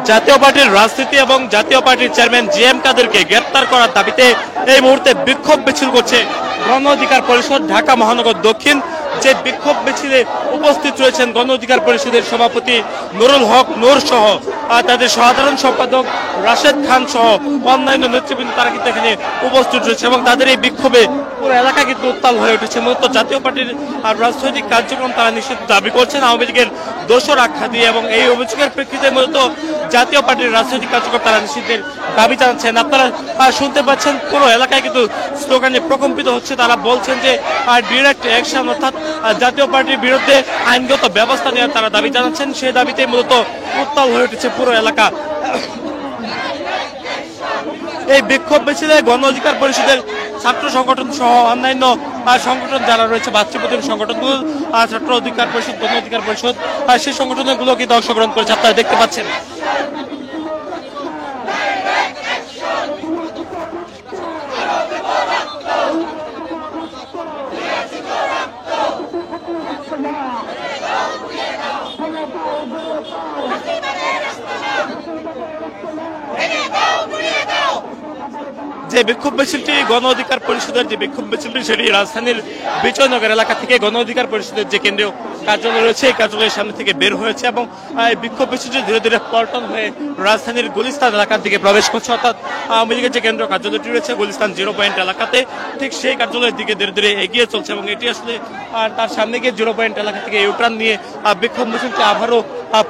জাতীয় পার্টির রাজনীতি এবং জাতীয় পার্টির চেয়ারম্যান জিএম কাদেরকে গ্রেপ্তার করার দাবিতে এই মুহূর্তে বিক্ষোভ মিছিল করছে গণ অধিকার পরিষদ ঢাকা মহানগর দক্ষিণ। যে বিক্ষোভ মিছিলে উপস্থিত রয়েছেন গণ অধিকার পরিষদের সভাপতি নুরুল হক নূর সহ তাদের সাধারণ সম্পাদক রাশেদ খান সহ অন্যান্য নেতৃবৃন্দ, তারা কিন্তু এখানে উপস্থিত রয়েছে এবং তাদের এই বিক্ষোভে পুরো এলাকা কিন্তু উত্তাল হয়ে উঠেছে। মূলত জাতীয় পার্টির রাজনৈতিক কার্যক্রম তারা নিষিদ্ধ দাবি করছেন আওয়ামী লীগের দোষর আখ্যা দিয়ে, এবং এই অভিযোগের প্রেক্ষিতে মূলত জাতীয় পার্টির রাজনৈতিক কার্যক্রম তারা নিষিদ্ধের দাবি জানাচ্ছেন। আপনারা শুনতে পাচ্ছেন পুরো এলাকায় কিন্তু স্লোগানে প্রকম্পিত হচ্ছে। তারা বলছেন যে ডিরেক্ট অ্যাকশন অর্থাৎ জাতীয় পার্টির বিরুদ্ধে আইনগত ব্যবস্থা নেওয়ার তারা দাবি জানাচ্ছেন। সেই দাবিতে মূলত উত্তাল হয়ে উঠেছে পুরো এলাকা। এই বিক্ষোভ মিছিলে গণ অধিকার পরিষদের ছাত্র সংগঠন সহ অন্যান্য সংগঠন যারা রয়েছে, ভাতৃপ্রতিম সংগঠনগুলো, ছাত্র অধিকার পরিষদ, গণ অধিকার পরিষদ, সেই সংগঠনগুলো কিন্তু অংশগ্রহণ করেছে, আপনারা দেখতে পাচ্ছেন। যে বিক্ষোভ মিছিলটি গণ অধিকার পরিষদের যে বিক্ষোভ মিছিলটি সেটি রাজধানীর বিজয়নগর এলাকা থেকে গণ অধিকার পরিষদের যে কেন্দ্রীয় কার্যালয় রয়েছে এই কার্যালয়ের সামনে থেকে বের হয়েছে এবং এই বিক্ষোভ মিছিলটি ধীরে ধীরে পল্টন হয়ে রাজধানীর গুলিস্তান এলাকার দিকে প্রবেশ করছে। অর্থাৎ আওয়ামী লীগের যে কেন্দ্রীয় কার্যালয়টি রয়েছে গুলিস্তান 0 পয়েন্ট এলাকাতে, ঠিক সেই কার্যালয়ের দিকে ধীরে ধীরে এগিয়ে চলছে এবং এটি আসলে তার সামনে গিয়ে 0 পয়েন্ট এলাকা থেকে ইউটার্ন নিয়ে বিক্ষোভ মিছিলটি আবারও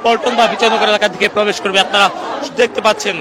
পল্টন বা বিজয়নগর এলাকার দিকে প্রবেশ করবে, আপনারা দেখতে পাচ্ছেন।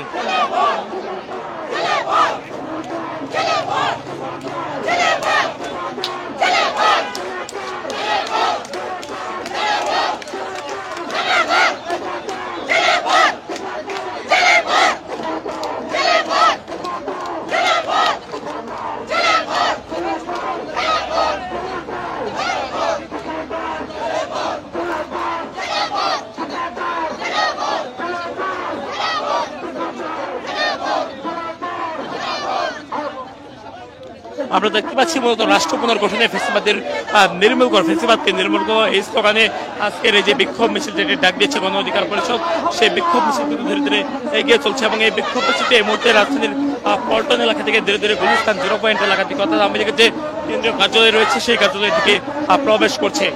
আমরা দেখতে পাচ্ছি মূলত রাষ্ট্র পুনর্গঠনে ফেসিবাদের ফেসিবাদকে নির্মূল করা, এই স্লোগানে আজকের এই যে বিক্ষোভ মিছিল যেটি ডাক দিয়েছে গণ অধিকার পরিষদ, সেই বিক্ষোভ মিছিল কিন্তু ধীরে ধীরে এগিয়ে চলছে এবং এই বিক্ষোভ মিছিলটি এই মুহূর্তে রাজধানীর পল্টন এলাকা থেকে ধীরে ধীরে গুলিস্তান 0 পয়েন্ট এলাকা থেকে, অর্থাৎ আওয়ামী লীগের যে কেন্দ্রীয় কার্যালয় রয়েছে সেই কার্যালয়ের দিকে প্রবেশ করছে।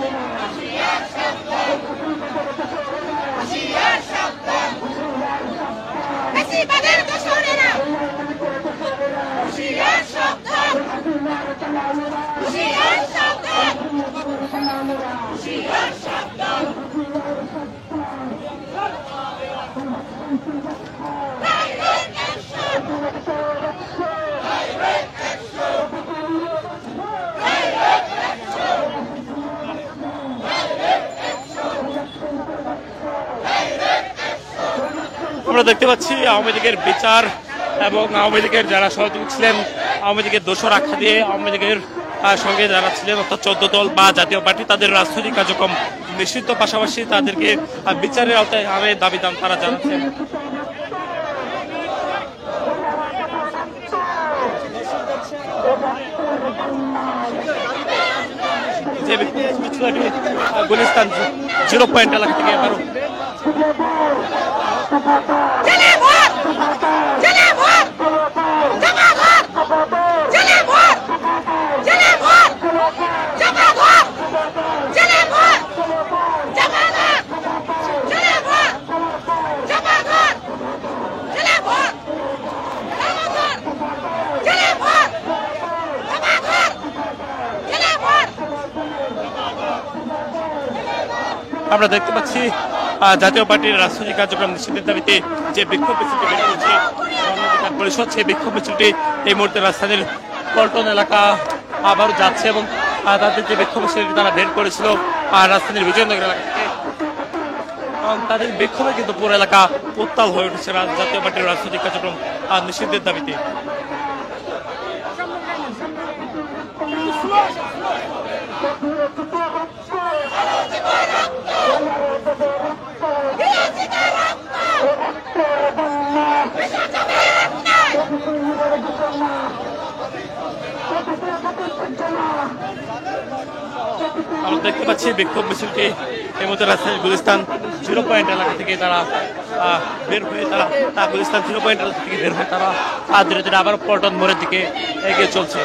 আমরা দেখতে পাচ্ছি আওয়ামী লীগের বিচার এবং আওয়ামী লীগের যারা সহযোগী ছিলেন, আওয়ামী লীগের দোষর আখ্যা দিয়ে আওয়ামী লীগের সঙ্গে যারা ছিলেন অর্থাৎ 14 দল বা জাতীয় পার্টি, তাদের রাজনৈতিক কার্যক্রম নিষিদ্ধ, পাশাপাশি তাদেরকে বিচারের আওতায় আনার দাবি তারা জানাচ্ছেন। যে গুলিস্তান 0 পয়েন্ট এলাকা থেকে আবারও আমরা দেখতে পাচ্ছি জাতীয় পার্টির রাজনৈতিক কার্যক্রম নিষিদ্ধের দাবিতে যে বিক্ষোভ মিছিলটি বের করেছে গণ অধিকার পরিষদ, সেই বিক্ষোভ মিছিলটি এই মুহূর্তে রাজধানীর পল্টন এলাকা আবারও যাচ্ছে এবং তাদের যে বিক্ষোভ মিছিলটি তারা বের করেছিল রাজধানীর বিজয়নগর এলাকা থেকে, তাদের বিক্ষোভে কিন্তু পুরো এলাকা উত্তাল হয়ে উঠেছে জাতীয় পার্টির রাজনৈতিক কার্যক্রম নিষিদ্ধের দাবিতে। আমরা দেখতে পাচ্ছি বিক্ষোভ মিছিলটি এই মুহূর্তে রাজধানীর গুলিস্তান 0 পয়েন্ট এলাকা থেকে তারা বের হয়ে তারা তাকুল ইসলাম 0 পয়েন্টের থেকে বের হয়ে তারা ধীরে ধীরে আবার পল্টন মোড়ের দিকে এগিয়ে চলছে।